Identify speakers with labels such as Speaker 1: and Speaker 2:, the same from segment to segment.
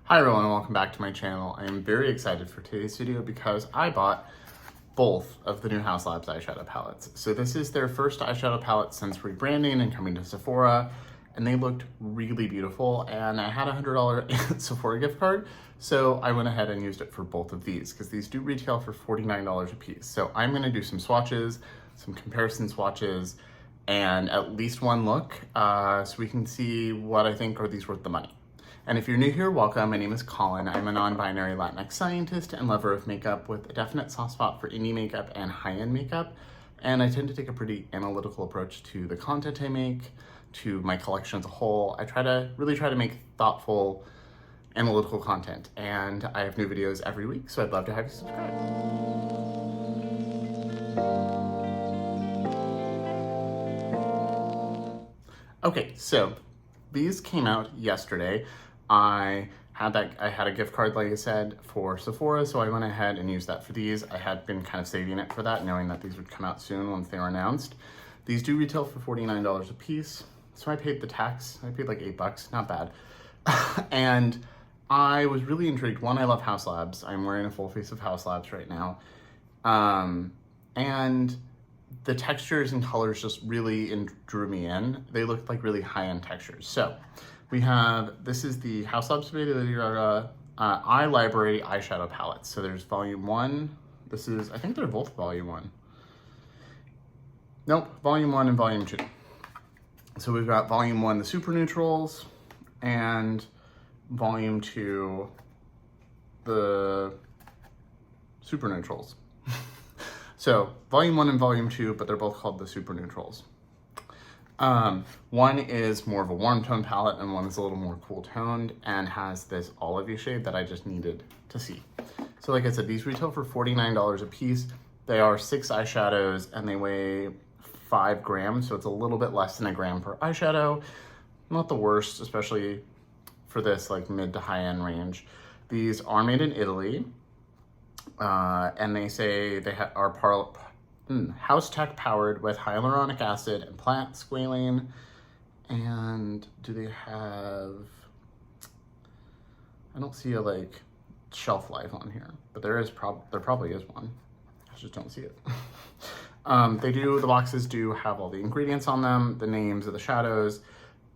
Speaker 1: Hi everyone and welcome back to my channel. I am very excited for today's video because I bought both of the new Haus Labs eyeshadow palettes. So this is their first eyeshadow palette since rebranding and coming to Sephora, and they looked really beautiful, and I had a $100 Sephora gift card, so I went ahead and used it for both of these because these do retail for $49 a piece. So I'm going to do some swatches, some comparison swatches, and at least one look so we can see what I think are these worth the money. And if you're new here, welcome. My name is Colin. I'm a non-binary Latinx scientist and lover of makeup with a definite soft spot for indie makeup and high-end makeup. And I tend to take a pretty analytical approach to the content I make, to my collection as a whole. I really try to make thoughtful, analytical content. And I have new videos every week, so I'd love to have you subscribe. Okay, so these came out yesterday. I had a gift card, like I said, for Sephora, so I went ahead and used that for these. I had been kind of saving it for that, knowing that these would come out soon once they were announced. These do retail for $49 a piece, so I paid the tax. I paid like $8, not bad. And I was really intrigued. One, I love Haus Labs. I'm wearing a full face of Haus Labs right now. And the textures and colors just really drew me in. They looked like really high-end textures. So we have, this is the Haus Labs Beautylish Eye Library eyeshadow palettes. So there's volume 1. This is, I think they're both volume 1. Nope, volume 1 and volume 2. So we've got volume 1, the super neutrals, and volume 2, the super neutrals. So volume 1 and volume 2, but they're both called the super neutrals. One is more of a warm tone palette and one is a little more cool toned and has this olivey shade that I just needed to see. So like I said, these retail for $49 a piece. They are 6 eyeshadows and they weigh 5 grams, so it's a little bit less than a gram per eyeshadow. Not the worst, especially for this like mid to high end range. These are made in Italy. And they say they are Haus Tech powered with hyaluronic acid and plant squalane. And do they have, I don't see a like shelf life on here, but there probably is one. I just don't see it. The boxes do have all the ingredients on them, the names of the shadows.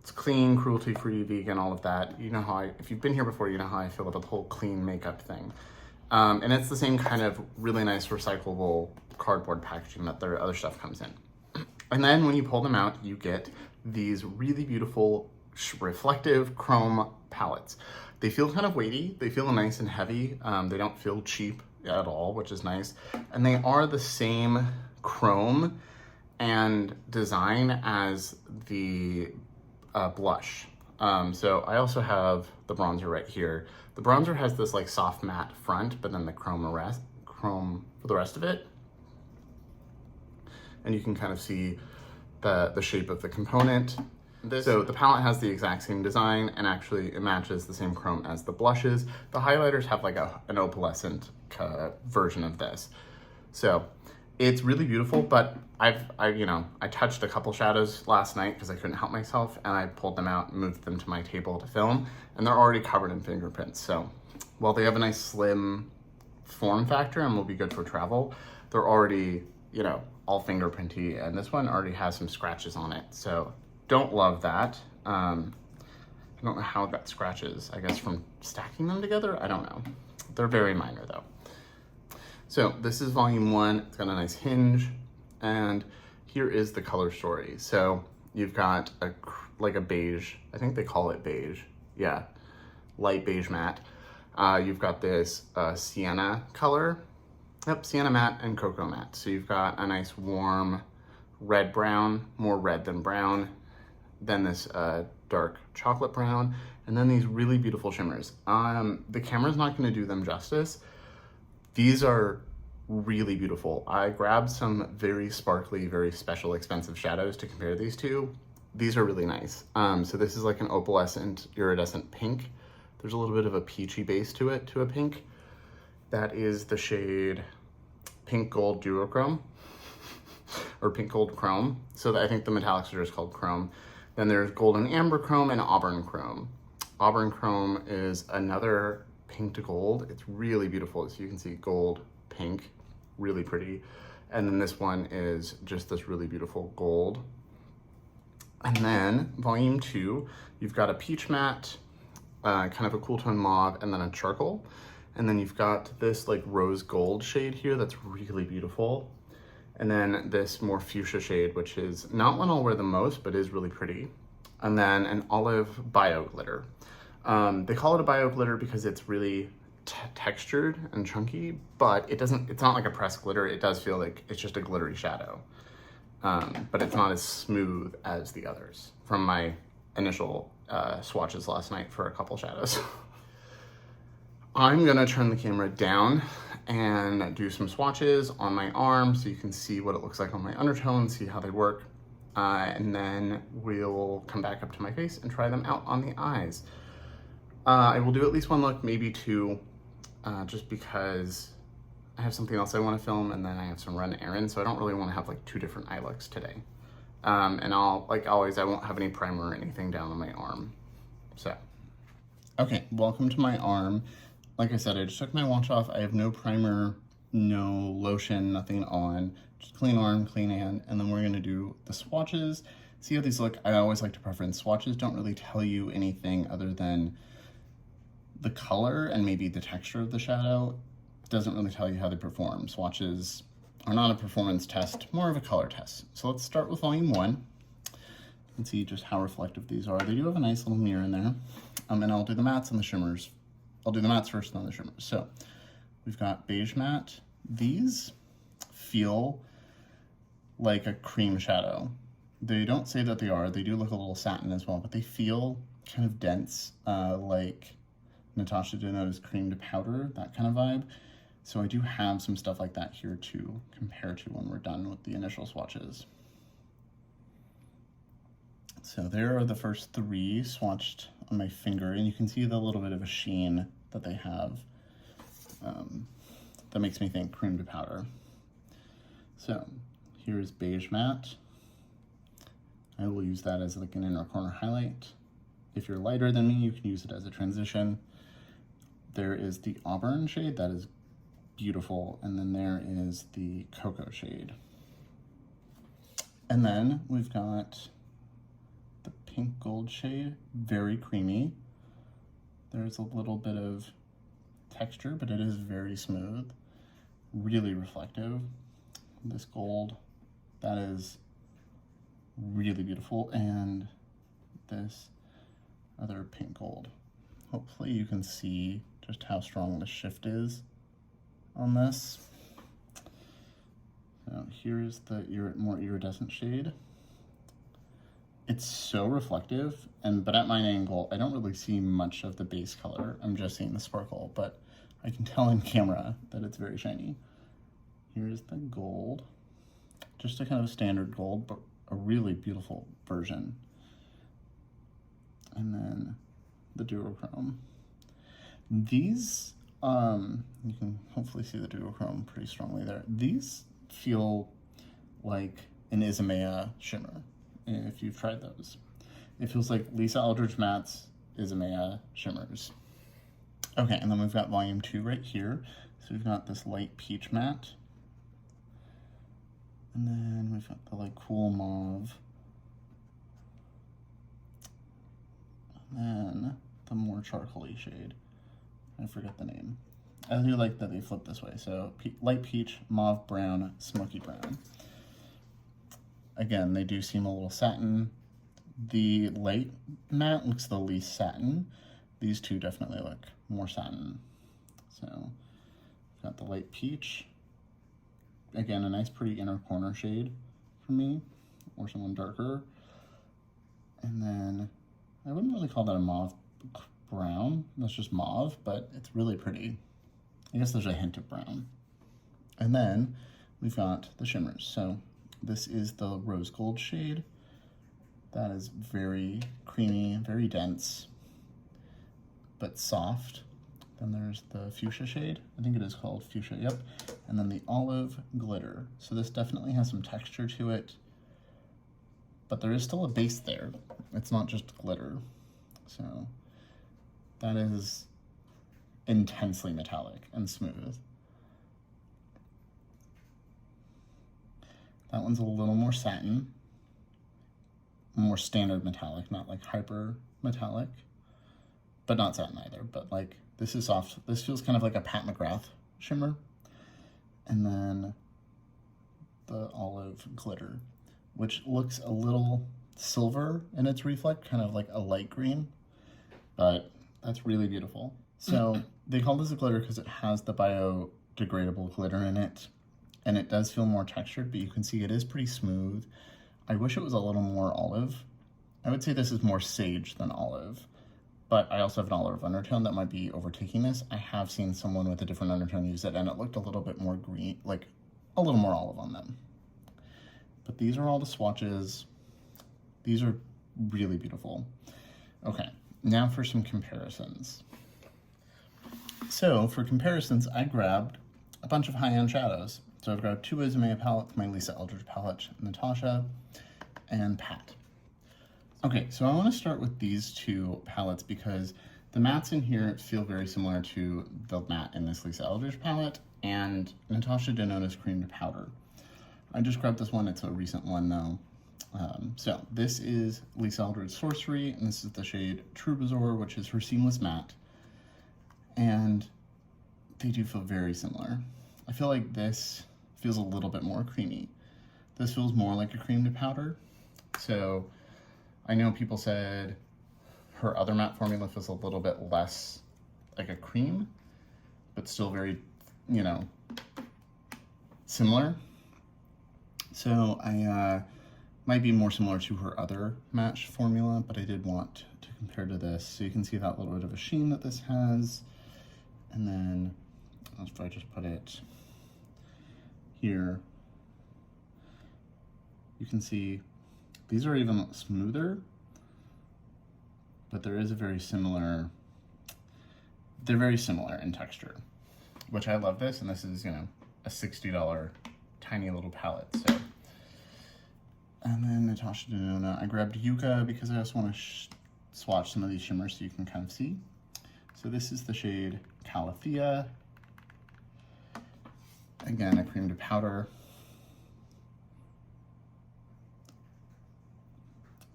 Speaker 1: It's clean, cruelty-free, vegan, all of that. You know how if you've been here before, you know how I feel about the whole clean makeup thing. And it's the same kind of really nice recyclable cardboard packaging that their other stuff comes in. And then when you pull them out, you get these really beautiful reflective chrome palettes. They feel kind of weighty. They feel nice and heavy. They don't feel cheap at all, which is nice. And they are the same chrome and design as the blush. So I also have the bronzer right here. The bronzer has this like soft matte front, but then the chrome for the rest of it. And you can kind of see the shape of the component. So the palette has the exact same design and actually it matches the same chrome as the blushes. The highlighters have like an opalescent version of this. So it's really beautiful, but I touched a couple shadows last night because I couldn't help myself, and I pulled them out and moved them to my table to film, and they're already covered in fingerprints. So while they have a nice slim form factor and will be good for travel, they're already, all fingerprinty, and this one already has some scratches on it. So don't love that. I don't know how it got scratches, I guess from stacking them together. I don't know. They're very minor though. So this is volume 1, it's got a nice hinge, and here is the color story. So you've got like a beige, I think they call it beige, yeah, light beige matte. You've got this sienna color, yep, sienna matte and cocoa matte. So you've got a nice warm red brown, more red than brown, then this dark chocolate brown, and then these really beautiful shimmers. The camera's not gonna do them justice. These are really beautiful. I grabbed some very sparkly, very special, expensive shadows to compare these to. These are really nice. So this is like an opalescent, iridescent pink. There's a little bit of a peachy base to it, to a pink. That is the shade Pink Gold Duochrome, or Pink Gold Chrome. So I think the metallics are just called chrome. Then there's Golden Amber Chrome and Auburn Chrome. Auburn Chrome is another pink to gold. It's really beautiful. So you can see gold, pink, really pretty. And then this one is just this really beautiful gold. And then volume 2, you've got a peach matte, kind of a cool tone mauve, and then a charcoal. And then you've got this like rose gold shade here that's really beautiful. And then this more fuchsia shade, which is not one I'll wear the most, but is really pretty. And then an olive bio glitter. They call it a bio glitter because it's really textured and chunky, but it's not like a pressed glitter. It does feel like it's just a glittery shadow. But it's not as smooth as the others from my initial swatches last night for a couple shadows. I'm gonna turn the camera down and do some swatches on my arm so you can see what it looks like on my undertones, see how they work. And then we'll come back up to my face and try them out on the eyes. I will do at least one look, maybe two, just because I have something else I want to film and then I have some run errands, so I don't really want to have like 2 different eye looks today. And like always, I won't have any primer or anything down on my arm. So, okay, welcome to my arm. Like I said, I just took my watch off. I have no primer, no lotion, nothing on. Just clean arm, clean hand, and then we're gonna do the swatches. See how these look. I always like to preference swatches. Don't really tell you anything other than the color and maybe the texture of the shadow. It doesn't really tell you how they perform. Swatches are not a performance test, more of a color test. So let's start with volume 1. You can see just how reflective these are. They do have a nice little mirror in there. And I'll do the mattes and the shimmers. I'll do the mattes first and then the shimmers. So we've got beige matte. These feel like a cream shadow. They don't say that they are. They do look a little satin as well, but they feel kind of dense, like Natasha Denon's cream to powder, that kind of vibe. So I do have some stuff like that here to compare to when we're done with the initial swatches. So there are the first 3 swatched on my finger, and you can see the little bit of a sheen that they have that makes me think cream to powder. So here's beige matte. I will use that as like an inner corner highlight. If you're lighter than me, you can use it as a transition. There is the auburn shade, that is beautiful, and then there is the cocoa shade. And then we've got the pink gold shade, very creamy. There's a little bit of texture, but it is very smooth, really reflective. This gold, that is really beautiful, and this other pink gold. Hopefully you can see just how strong the shift is on this. So here's the more iridescent shade. It's so reflective, but at my angle, I don't really see much of the base color. I'm just seeing the sparkle, but I can tell in camera that it's very shiny. Here's the gold, just a kind of standard gold, but a really beautiful version. And then the duochrome. These, you can hopefully see the duochrome pretty strongly there. These feel like an Isamaya shimmer, if you've tried those. It feels like Lisa Eldridge Matte's Isamaya shimmers. Okay, and then we've got volume 2 right here. So we've got this light peach matte. And then we've got the like cool mauve. And then the more charcoal-y shade. I forget the name. I do like that they flip this way. So light peach, mauve brown, smoky brown. Again, they do seem a little satin. The light matte looks the least satin. These two definitely look more satin. So got the light peach. Again, a nice pretty inner corner shade for me, or someone darker. And then I wouldn't really call that a mauve brown. That's just mauve, but it's really pretty. I guess there's a hint of brown. And then we've got the shimmers. So this is the rose gold shade. That is very creamy, very dense, but soft. Then there's the fuchsia shade. I think it is called fuchsia, yep. And then the olive glitter. So this definitely has some texture to it, but there is still a base there. It's not just glitter. So That is intensely metallic and smooth. That one's a little more satin, more standard metallic, not like hyper metallic, but not satin either. But like, this is soft. This feels kind of like a Pat McGrath shimmer. And then the olive glitter, which looks a little silver in its reflect, kind of like a light green, but that's really beautiful. So they call this a glitter because it has the biodegradable glitter in it, and it does feel more textured, but you can see it is pretty smooth. I wish it was a little more olive. I would say this is more sage than olive, but I also have an olive undertone that might be overtaking this. I have seen someone with a different undertone use it, and it looked a little bit more green, like a little more olive on them. But these are all the swatches. These are really beautiful. Okay, now for some comparisons. So for comparisons, I grabbed a bunch of high-end shadows. So I've grabbed two Isomea palettes, my Lisa Eldridge palette, Natasha, and Pat. Okay, so I want to start with these two palettes because the mattes in here feel very similar to the matte in this Lisa Eldridge palette and Natasha Denona's cream to powder. I just grabbed this one, it's a recent one though. So this is Lisa Eldridge Sorcery, and this is the shade Troubadour, which is her seamless matte. And they do feel very similar. I feel like this feels a little bit more creamy. This feels more like a cream to powder. So I know people said her other matte formula feels a little bit less like a cream, but still very, you know, similar. So I might be more similar to her other matte formula, but I did want to compare to this. So you can see that little bit of a sheen that this has. And then if I just put it here, you can see these are even smoother, but there is a very similar, they're very similar in texture, which I love this. And this is, you know, a $60 tiny little palette. So, and then Natasha Denona, I grabbed Yucca because I also want to swatch some of these shimmers so you can kind of see. So this is the shade Calathea. Again, a cream to powder.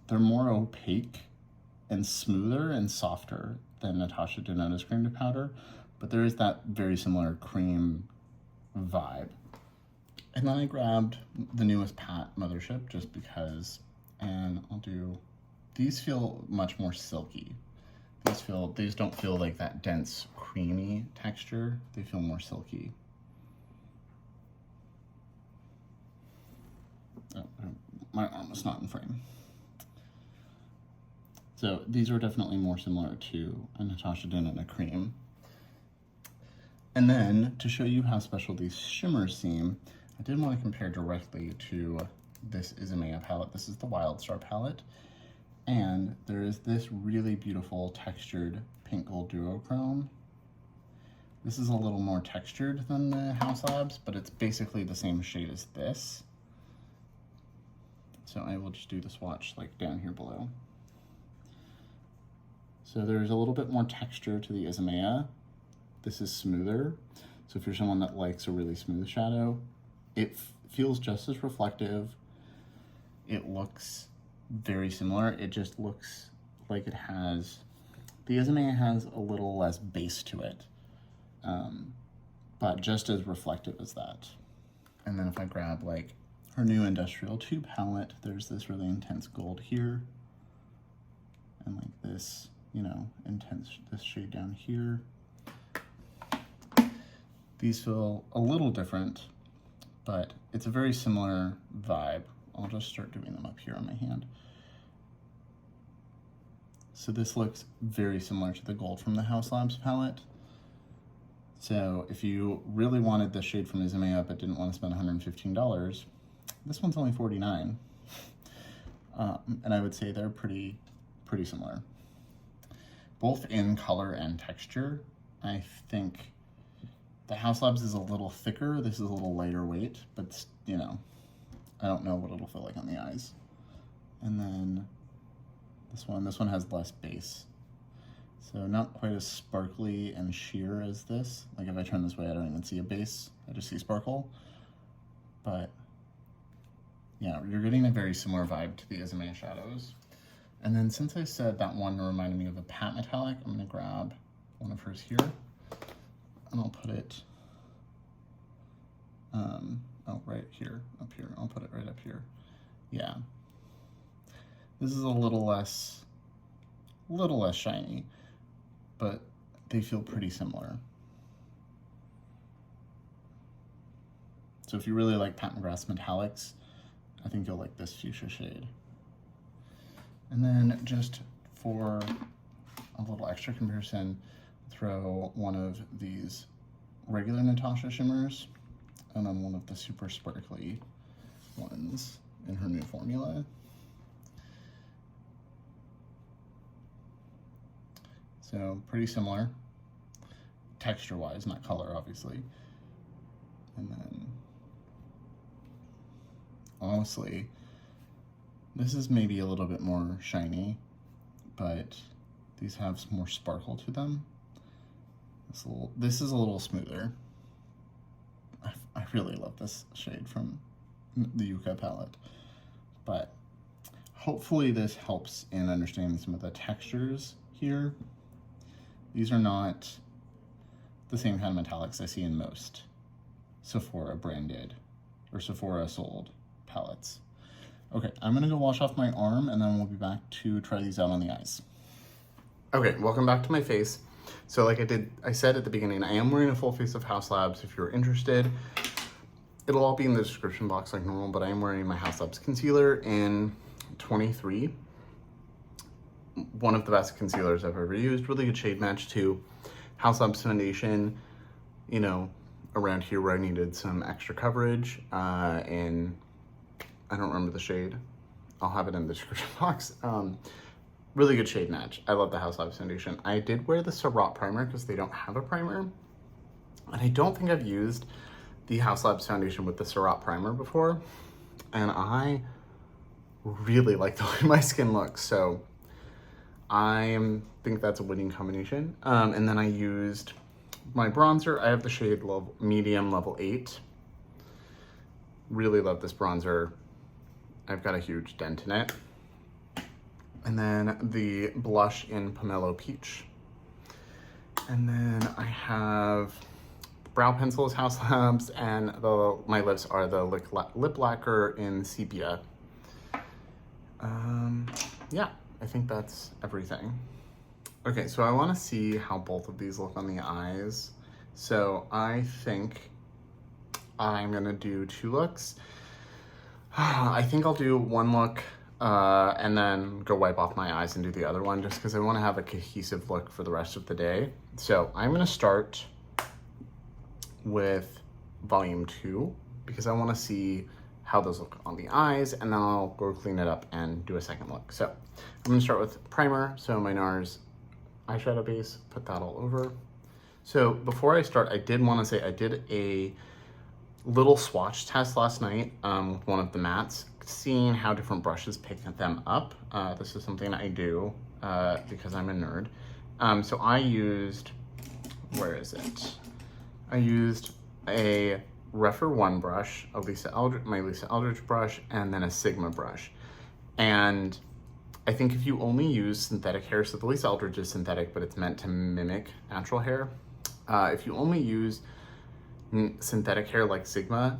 Speaker 1: They're more opaque and smoother and softer than Natasha Denona's cream to powder, but there is that very similar cream vibe. And then I grabbed the newest Pat Mothership just because, and I'll do, these feel much more silky. These don't feel like that dense, creamy texture. They feel more silky. Oh, my arm is not in frame. So these are definitely more similar to a Natasha Denona cream. And then to show you how special these shimmers seem, I did want to compare directly to this Isomea palette. This is the Wild Star palette. And there is this really beautiful textured pink gold duochrome. This is a little more textured than the Haus Labs, but it's basically the same shade as this. So I will just do the swatch like down here below. So there's a little bit more texture to the Isomea. This is smoother. So if you're someone that likes a really smooth shadow, it feels just as reflective. It looks very similar. It just looks like it has, the Isomea has a little less base to it, but just as reflective as that. And then if I grab like her new Industrial 2 palette, there's this really intense gold here, and like this, you know, intense, this shade down here. These feel a little different, but it's a very similar vibe. I'll just start doing them up here on my hand. So this looks very similar to the gold from the Haus Labs palette. So if you really wanted this shade from Isomea but didn't want to spend $115, this one's only $49. And I would say they're pretty similar. Both in color and texture. I think the Haus Labs is a little thicker, this is a little lighter weight, but you know, I don't know what it'll feel like on the eyes. And then this one has less base. So not quite as sparkly and sheer as this. Like if I turn this way, I don't even see a base. I just see sparkle. But yeah, you're getting a very similar vibe to the Isme shadows. And then since I said that one reminded me of a Pat Metallic, I'm gonna grab one of hers here and I'll put it, oh, right here, up here. I'll put it right up here. Yeah. This is a little less shiny, but they feel pretty similar. So if you really like Pat McGrath's metallics, I think you'll like this fuchsia shade. And then just for a little extra comparison, throw one of these regular Natasha shimmers and then one of the super sparkly ones in her new formula. So pretty similar, texture-wise, not color, obviously. And then, honestly, this is maybe a little bit more shiny, but these have some more sparkle to them. This is a little smoother. I really love this shade from the Yucca palette, but hopefully this helps in understanding some of the textures here. These are not the same kind of metallics I see in most Sephora branded or Sephora sold palettes. Okay, I'm gonna go wash off my arm and then we'll be back to try these out on the eyes. Okay, welcome back to my face. So like I said at the beginning, I am wearing a full face of Haus Labs if you're interested. It'll all be in the description box like normal, but I am wearing my Haus Labs concealer in 23. One of the best concealers I've ever used. Really good shade match to Haus Labs foundation, you know, around here where I needed some extra coverage, and I don't remember the shade. I'll have it in the description box. Really good shade match. I love the Haus Labs foundation. I did wear the Surratt primer because they don't have a primer. And I don't think I've used the Haus Labs foundation with the Surratt primer before. And I really like the way my skin looks. So I think that's a winning combination. And then I used my bronzer. I have the shade medium level 8. Really love this bronzer. I've got a huge dent in it. And then the blush in Pomelo Peach. And then I have brow pencils, Haus Labs, and my lips are the lip lacquer in Sepia. Yeah, I think that's everything. Okay, so I want to see how both of these look on the eyes. So I think I'm gonna do 2 looks. I think I'll do 1 look and then go wipe off my eyes and do the other one just because I want to have a cohesive look for the rest of the day. So I'm going to start with volume 2 because I want to see how those look on the eyes, and then I'll go clean it up and do a second look. So I'm going to start with primer. So my NARS eyeshadow base, put that all over. So before I start, I did want to say I did a little swatch test last night with one of the mattes, seeing how different brushes pick them up. This is something I do because I'm a nerd. So I used, where is it? I used a Refer 1 brush, my Lisa Eldridge brush, and then a Sigma brush. And I think if you only use synthetic hair, so the Lisa Eldridge is synthetic, but it's meant to mimic natural hair. If you only use synthetic hair like Sigma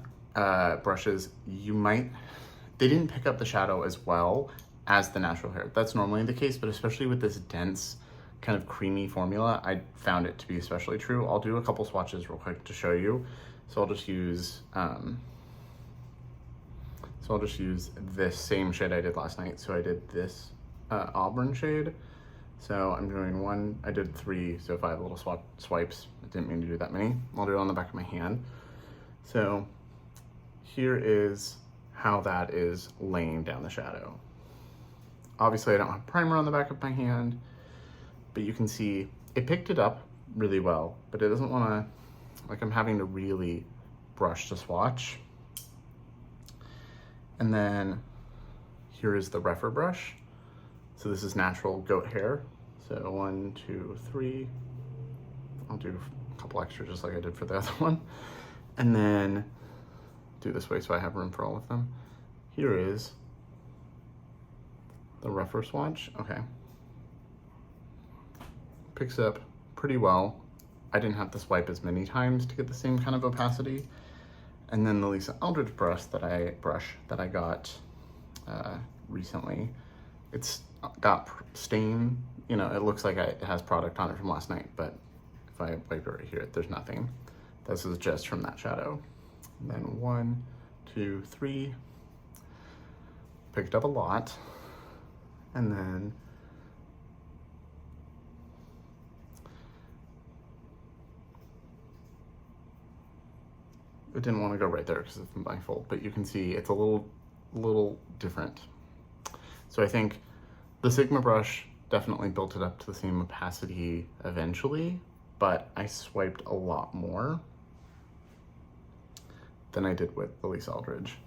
Speaker 1: brushes, they didn't pick up the shadow as well as the natural hair. That's normally the case, but especially with this dense kind of creamy formula, I found it to be especially true. I'll do a couple swatches real quick to show you. So I'll just use this same shade I did last night. So I did this auburn shade. So I'm doing 1, I did 3, so 5 little swipes. I didn't mean to do that many. I'll do it on the back of my hand. So here is how that is laying down the shadow. Obviously I don't have primer on the back of my hand, but you can see it picked it up really well, but it doesn't want to, like, I'm having to really brush to swatch. And then here is the Refer brush. So this is natural goat hair. So 1, 2, 3. I'll do a couple extra just like I did for the other one. And then do this way so I have room for all of them. Here is the rougher swatch. Okay. Picks up pretty well. I didn't have to swipe as many times to get the same kind of opacity. And then the Lisa Eldridge brush that I got recently, it's got stain. You know, it looks like it has product on it from last night, but if I wipe it right here, there's nothing. This is just from that shadow. And then 1, 2, 3. Picked up a lot. And then it didn't want to go right there because it's my fault, but you can see it's a little different. So I think the Sigma brush definitely built it up to the same opacity eventually, but I swiped a lot more than I did with the Lisa Eldridge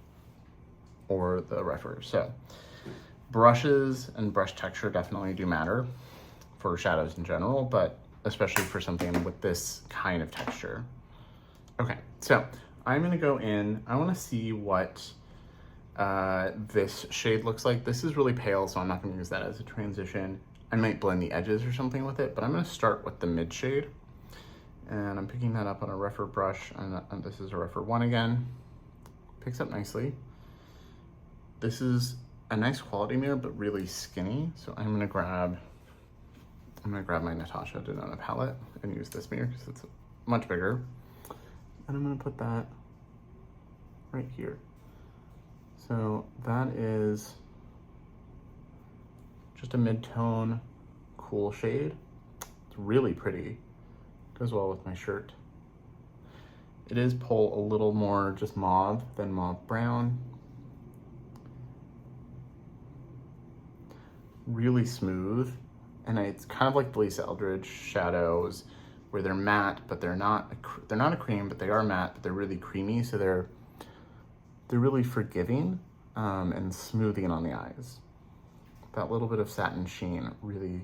Speaker 1: or the Refer. So brushes and brush texture definitely do matter for shadows in general, but especially for something with this kind of texture. Okay, so I'm gonna go in, I wanna see what this shade looks like. This is really pale, so I'm not gonna use that as a transition. I might blend the edges or something with it, but I'm gonna start with the mid shade. And I'm picking that up on a Refer brush, and this is a Refer 1 again. Picks up nicely. This is a nice quality mirror, but really skinny. So I'm gonna grab my Natasha Denona palette and use this mirror because it's much bigger. And I'm gonna put that right here. So that is just a mid-tone cool shade. It's really pretty. Goes well with my shirt. It is pull a little more just mauve than mauve brown. Really smooth, and it's kind of like the Lisa Eldridge shadows where they're matte, but they're not a cream, but they are matte, but they're really creamy, so they're really forgiving and smoothing on the eyes. That little bit of satin sheen really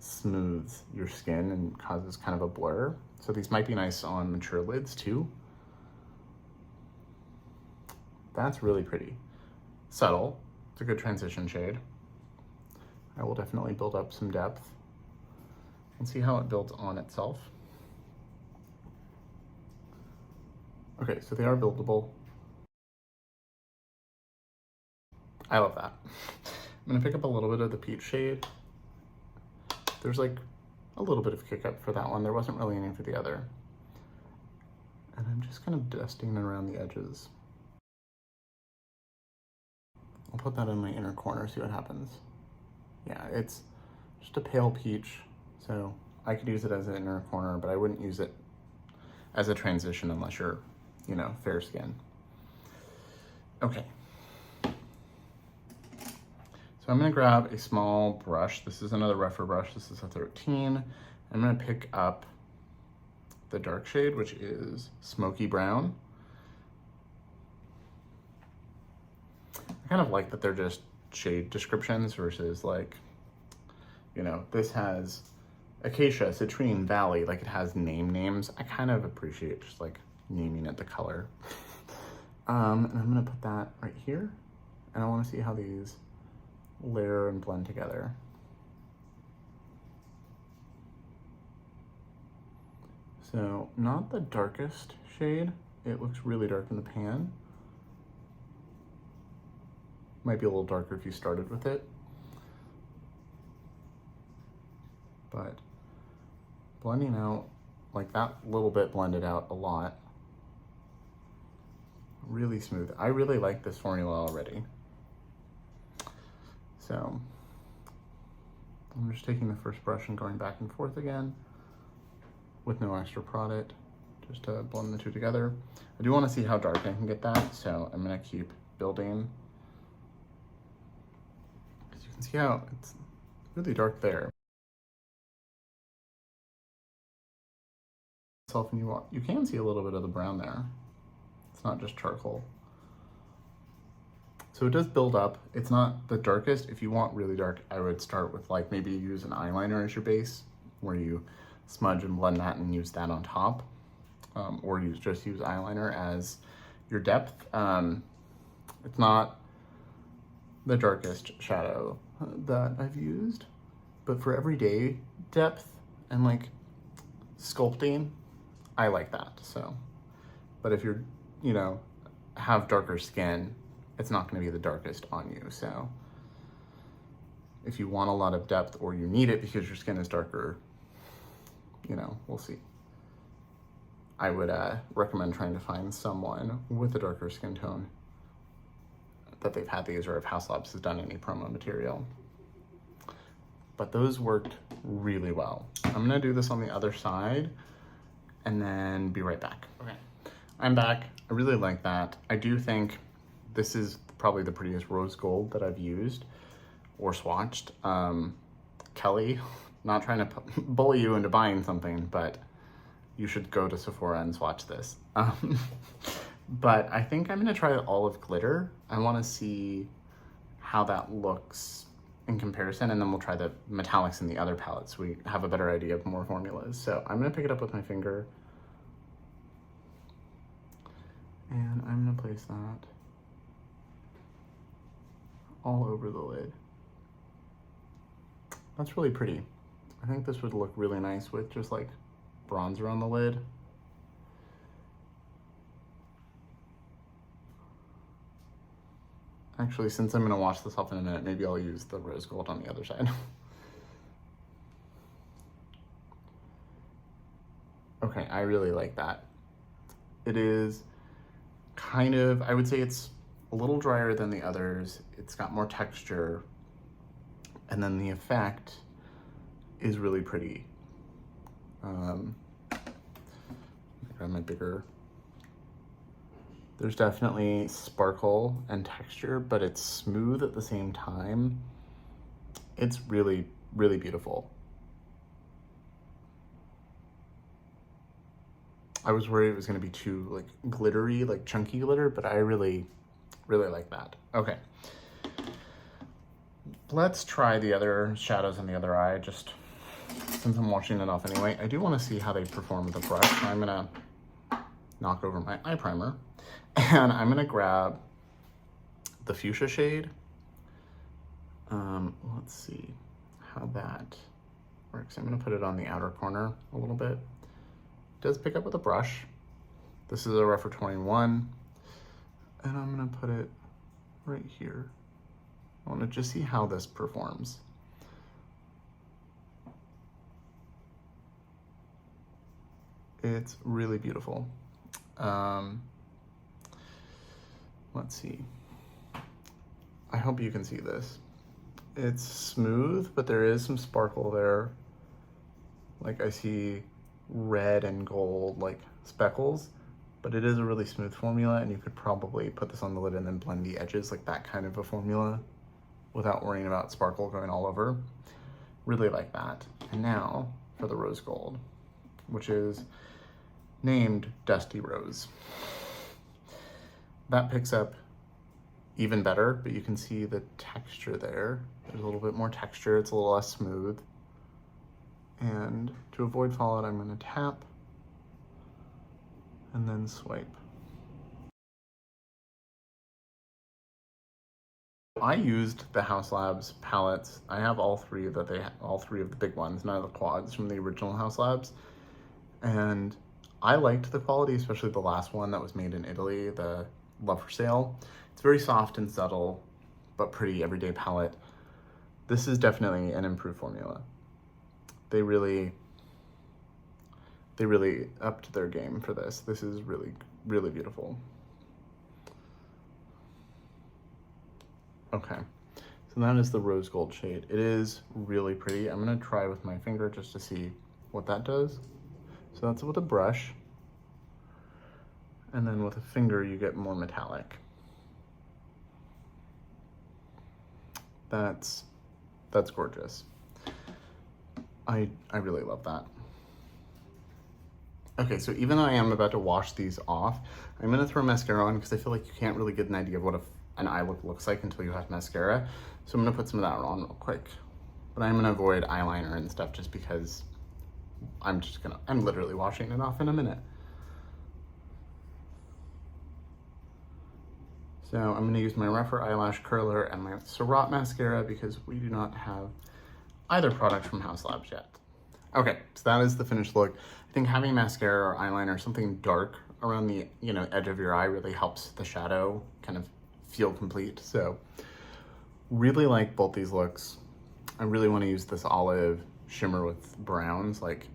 Speaker 1: smooths your skin and causes kind of a blur. So these might be nice on mature lids too. That's really pretty. Subtle. It's a good transition shade. I will definitely build up some depth and see how it builds on itself. Okay, so they are buildable. I love that. I'm gonna pick up a little bit of the peach shade. There's like a little bit of kick up for that one. There wasn't really any for the other. And I'm just kind of dusting around the edges. I'll put that in my inner corner, see what happens. Yeah, it's just a pale peach, so I could use it as an inner corner, but I wouldn't use it as a transition unless you're, you know, fair skin. Okay. So I'm gonna grab a small brush. This is another Refer brush. This is a 13. I'm gonna pick up the dark shade, which is Smoky Brown. I kind of like that they're just shade descriptions versus like, you know, this has Acacia, Citrine, Valley, like it has names. I kind of appreciate just like naming it the color. And I'm gonna put that right here. And I wanna see how these layer and blend together. So not the darkest shade. It looks really dark in the pan. Might be a little darker if you started with it. But blending out, like that little bit blended out a lot. Really smooth. I really like this formula already. So I'm just taking the first brush and going back and forth again with no extra product, just to blend the two together. I do want to see how dark I can get that, so I'm gonna keep building. As you can see how it's really dark there. And you can see a little bit of the brown there. It's not just charcoal. So it does build up. It's not the darkest. If you want really dark, I would start with like maybe use an eyeliner as your base, where you smudge and blend that and use that on top, or just use eyeliner as your depth. It's not the darkest shadow that I've used, but for everyday depth and like sculpting, I like that. So, but if you're, you know, have darker skin, it's not going to be the darkest on you. So if you want a lot of depth or you need it because your skin is darker, you know, we'll see. I would recommend trying to find someone with a darker skin tone that they've had these, or if Haus Labs has done any promo material. But those worked really well. I'm gonna do this on the other side and then be right back. Okay, I'm back. I really like that. I do think this is probably the prettiest rose gold that I've used or swatched. Kelly, not trying to bully you into buying something, but you should go to Sephora and swatch this. But I think I'm gonna try the olive glitter. I wanna see how that looks in comparison, and then we'll try the metallics in the other palettes so we have a better idea of more formulas. So I'm gonna pick it up with my finger, and I'm gonna place that all over the lid. That's really pretty. I think this would look really nice with just like bronzer on the lid. Actually, since I'm gonna wash this off in a minute, maybe I'll use the rose gold on the other side. Okay, I really like that. It is kind of, I would say it's a little drier than the others. It's got more texture. And then the effect is really pretty. Grab my bigger. There's definitely sparkle and texture, but it's smooth at the same time. It's really, really beautiful. I was worried it was gonna be too like glittery, like chunky glitter, but I really, really like that. Okay. Let's try the other shadows on the other eye, just since I'm washing it off anyway. I do want to see how they perform with the brush. So I'm gonna knock over my eye primer, and I'm gonna grab the fuchsia shade. Let's see how that works. I'm gonna put it on the outer corner a little bit. It does pick up with a brush. This is a Refer 21, and I'm gonna put it right here. I want to just see how this performs. It's really beautiful. Let's see. I hope you can see this. It's smooth, but there is some sparkle there. Like I see red and gold like speckles, but it is a really smooth formula, and you could probably put this on the lid and then blend the edges like that kind of a formula without worrying about sparkle going all over. Really like that. And now for the rose gold, which is named Dusty Rose. That picks up even better, but you can see the texture there. There's a little bit more texture, it's a little less smooth. And to avoid fallout, I'm gonna tap and then swipe. I used the Haus Labs palettes. I have all three of the big ones, none of the quads from the original Haus Labs. And I liked the quality, especially the last one that was made in Italy, the Love for Sale. It's very soft and subtle, but pretty everyday palette. This is definitely an improved formula. They really upped their game for this. This is really, really beautiful. Okay, so that is the rose gold shade. It is really pretty. I'm gonna try with my finger just to see what that does. So that's with a brush. And then with a finger, you get more metallic. That's gorgeous. I really love that. Okay, so even though I am about to wash these off, I'm gonna throw mascara on because I feel like you can't really get an idea of what an eye look looks like until you have mascara. So I'm gonna put some of that on real quick. But I'm gonna avoid eyeliner and stuff just because I'm literally washing it off in a minute. So I'm gonna use my Rougher Eyelash Curler and my Surratt mascara because we do not have either product from Haus Labs yet. Okay, so that is the finished look. I think having mascara or eyeliner, something dark around the edge of your eye really helps the shadow kind of feel complete. So really like both these looks. I really want to use this olive shimmer with browns, like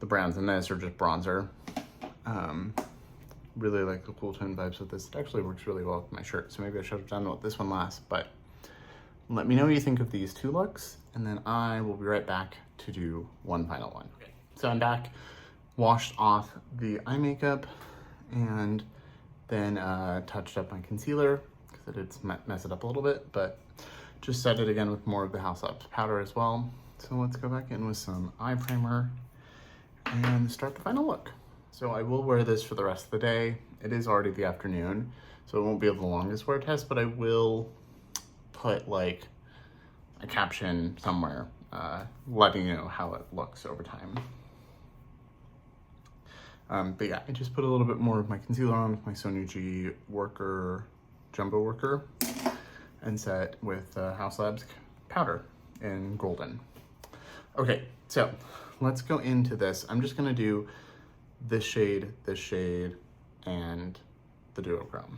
Speaker 1: the browns in this are just bronzer. Really like the cool tone vibes with this. It actually works really well with my shirt, so maybe I should have done with this one last, but let me know what you think of these two looks, and then I will be right back to do one final one. Okay, so I'm back, washed off the eye makeup, and then touched up my concealer, because I did mess it up a little bit, but just set it again with more of the Haus Labs powder as well. So let's go back in with some eye primer and start the final look. So I will wear this for the rest of the day. It is already the afternoon, so it won't be the longest wear test, but I will put like a caption somewhere letting you know how it looks over time. But yeah, I just put a little bit more of my concealer on with my Sonuji Worker Jumbo Worker and set with Haus Labs powder in Golden. Okay, so let's go into this. I'm just gonna do this shade, and the duochrome.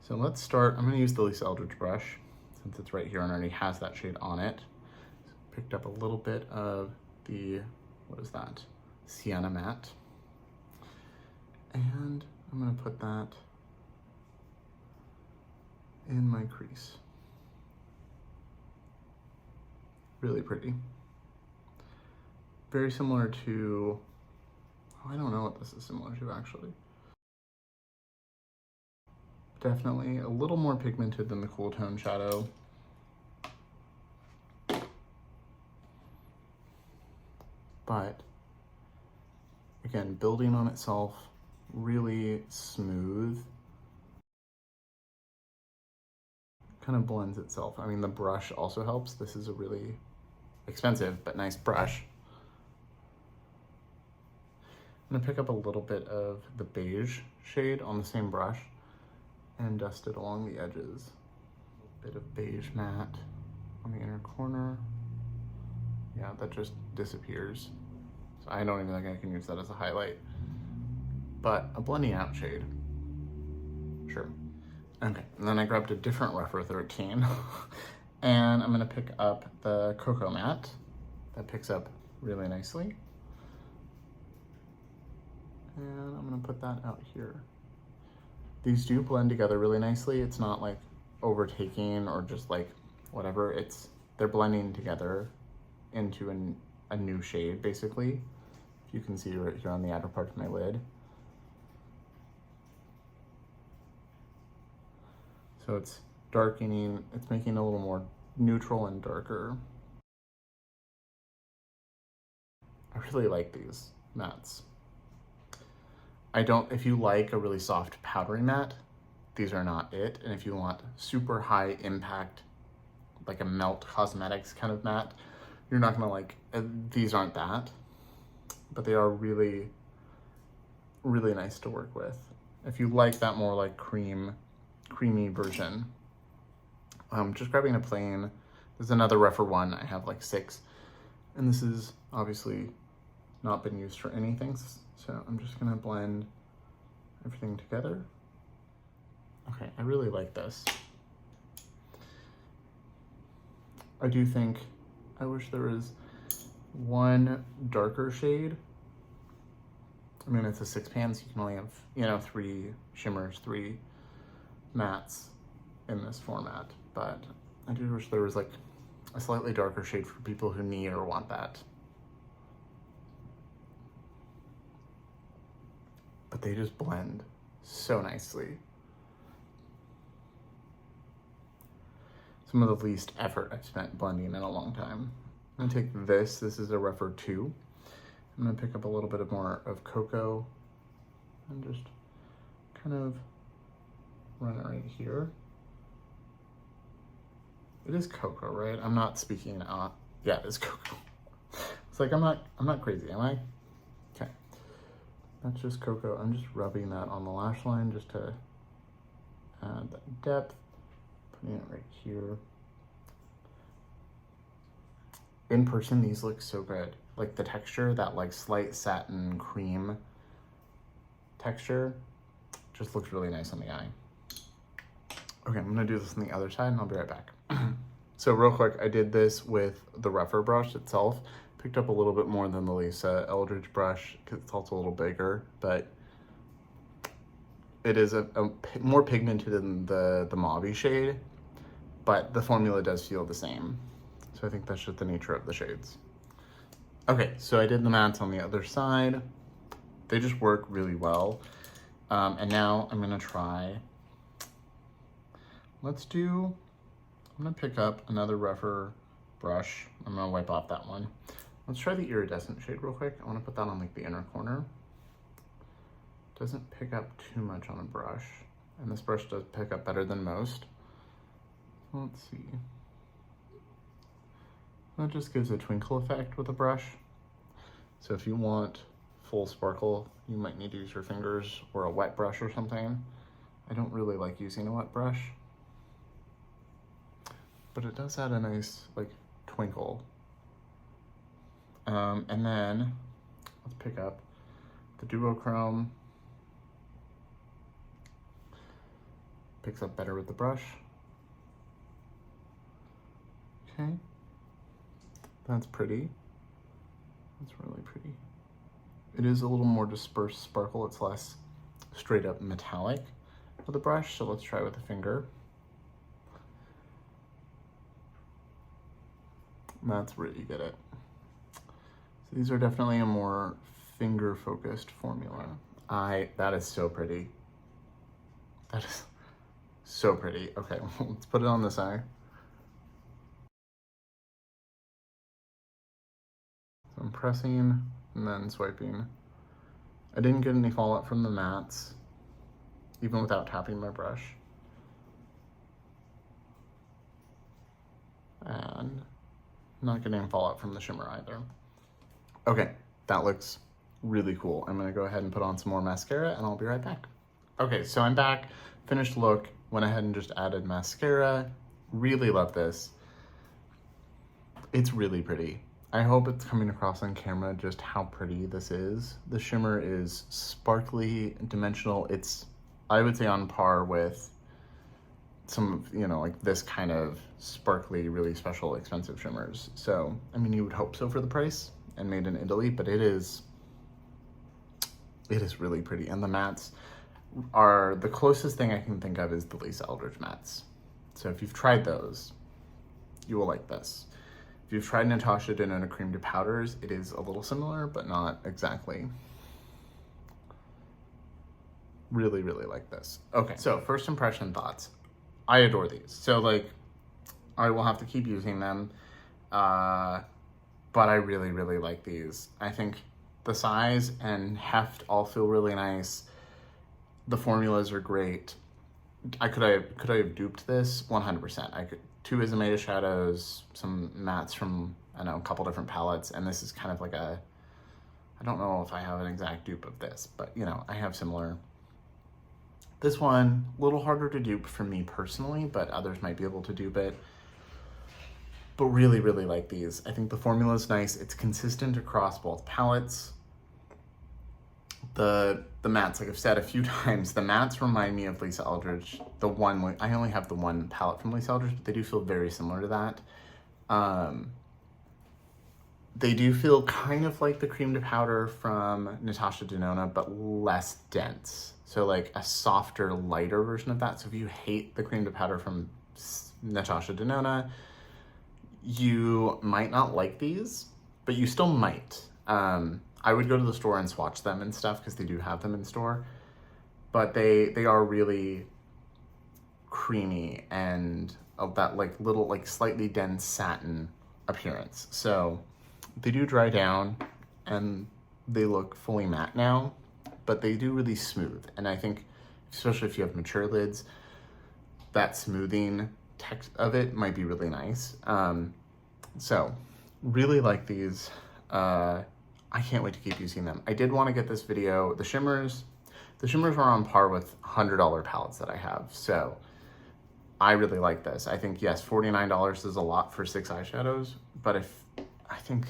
Speaker 1: So let's start. I'm gonna use the Lisa Eldridge brush since it's right here and already has that shade on it. Picked up a little bit of the, what is that? Sienna Matte. And I'm gonna put that in my crease. Really pretty. Very similar to, I don't know what this is similar to actually. Definitely a little more pigmented than the Cool Tone shadow. But again, building on itself, really smooth. Kind of blends itself. I mean, the brush also helps. This is a really expensive but nice brush. I'm gonna pick up a little bit of the beige shade on the same brush and dust it along the edges. A bit of beige matte on the inner corner. Yeah, that just disappears. So I don't even think I can use that as a highlight. But a blending out shade, sure. Okay, and then I grabbed a different Rougher 13 and I'm gonna pick up the Cocoa Matte. That picks up really nicely. And I'm gonna put that out here. These do blend together really nicely. It's not like overtaking or just like whatever. They're blending together into a new shade basically. You can see right here on the outer part of my lid. So it's darkening, it's making it a little more neutral and darker. I really like these mattes. If you like a really soft powdery matte, these are not it. And if you want super high impact, like a Melt Cosmetics kind of matte, you're not gonna like, these aren't that, but they are really, really nice to work with. If you like that more like creamy version, just grabbing a plain, there's another Rougher one, I have like 6, and this is obviously not been used for anything, so I'm just gonna blend everything together. Okay, I really like this. I do think, I wish there was one darker shade. I mean, it's a 6-pan, so you can only have, 3 shimmers, 3 mattes in this format, but I do wish there was like a slightly darker shade for people who need or want that. But they just blend so nicely. Some of the least effort I've spent blending in a long time. I'm gonna take this is a Rougher 2. I'm gonna pick up a little bit more of Cocoa and just kind of run it right here. It is cocoa, right? I'm not speaking yeah, it is cocoa. It's like I'm not crazy, am I? Okay. That's just cocoa. I'm just rubbing that on the lash line just to add that depth. Putting it right here. In person, these look so good. Like the texture, that like slight satin cream texture, just looks really nice on the eye. Okay, I'm gonna do this on the other side and I'll be right back. So real quick, I did this with the rougher brush itself. Picked up a little bit more than the Lisa Eldridge brush because it's also a little bigger, but it is a more pigmented than the mauve shade, but the formula does feel the same. So I think that's just the nature of the shades. Okay, so I did the mattes on the other side. They just work really well. And now I'm gonna try, I'm gonna pick up another rougher brush. I'm gonna wipe off that one. Let's try the iridescent shade real quick. I wanna put that on like the inner corner. Doesn't pick up too much on a brush. And this brush does pick up better than most. Let's see. That just gives a twinkle effect with a brush. So if you want full sparkle, you might need to use your fingers or a wet brush or something. I don't really like using a wet brush, but it does add a nice like twinkle. And then let's pick up the duochrome. Picks up better with the brush. Okay. That's pretty. That's really pretty. It is a little more dispersed sparkle. It's less straight up metallic with the brush. So let's try with the finger. That's where you get it. So these are definitely a more finger focused formula. That is so pretty. That is so pretty. Okay, let's put it on this eye. So I'm pressing and then swiping. I didn't get any fallout from the mattes, even without tapping my brush. And not getting fallout from the shimmer either. Okay, that looks really cool. I'm gonna go ahead and put on some more mascara and I'll be right back. Okay, so I'm back, finished look, went ahead and just added mascara. Really love this. It's really pretty. I hope it's coming across on camera just how pretty this is. The shimmer is sparkly, dimensional. It's, I would say, on par with some, you know, like this kind of sparkly, really special, expensive shimmers. So, I mean, you would hope so for the price and made in Italy, but it is really pretty. And the mattes are, the closest thing I can think of is the Lisa Eldridge mattes. So if you've tried those, you will like this. If you've tried Natasha Denona Cream to Powders, it is a little similar, but not exactly. Really, really like this. Okay, so first impression thoughts. I adore these. So like, I will have to keep using them, but I really, really like these. I think the size and heft all feel really nice. The formulas are great. Could I have duped this? 100%. I could. 2 Isomeda shadows, some mattes from, I don't know, a couple different palettes, and this is kind of like a, I don't know if I have an exact dupe of this, but you know, I have similar. This one, a little harder to dupe for me personally, but others might be able to dupe it. But really, really like these. I think the formula is nice. It's consistent across both palettes. The mattes, like I've said a few times, the mattes remind me of Lisa Eldridge. The one, I only have the one palette from Lisa Eldridge, but they do feel very similar to that. They do feel kind of like the cream to powder from Natasha Denona, but less dense. So like a softer, lighter version of that. So if you hate the cream to powder from Natasha Denona, you might not like these, but you still might. I would go to the store and swatch them and stuff because they do have them in store, but they are really creamy and of that like little like slightly dense satin appearance. So they do dry down and they look fully matte now, but they do really smooth. And I think especially if you have mature lids, that smoothing text of it might be really nice. So really like these. I can't wait to keep using them. I did want to get this video. The shimmers were on par with $100 palettes that I have. So I really like this. I think, yes, $49 is a lot for 6 eyeshadows, but I think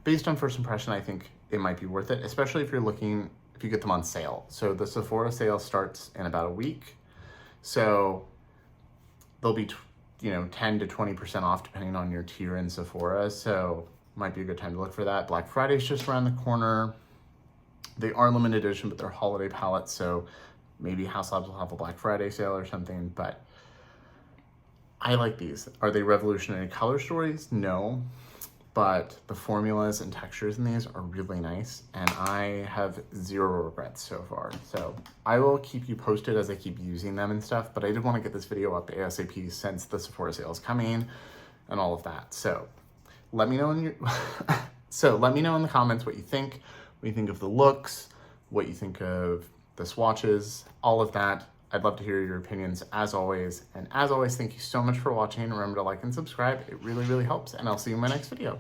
Speaker 1: based on first impression, I think it might be worth it, especially if you get them on sale. So the Sephora sale starts in about a week. So they'll be, 10 to 20% off depending on your tier in Sephora. So might be a good time to look for that. Black Friday's just around the corner. They are limited edition, but they're holiday palettes. So maybe Haus will have a Black Friday sale or something, but I like these. Are they revolutionary color stories? No, but the formulas and textures in these are really nice, and I have zero regrets so far. So I will keep you posted as I keep using them and stuff, but I did want to get this video up ASAP since the Sephora sale is coming and all of that. So let me know in the comments what you think of the looks, what you think of the swatches, all of that. I'd love to hear your opinions as always. And as always, thank you so much for watching. Remember to like and subscribe. It really, really helps. And I'll see you in my next video.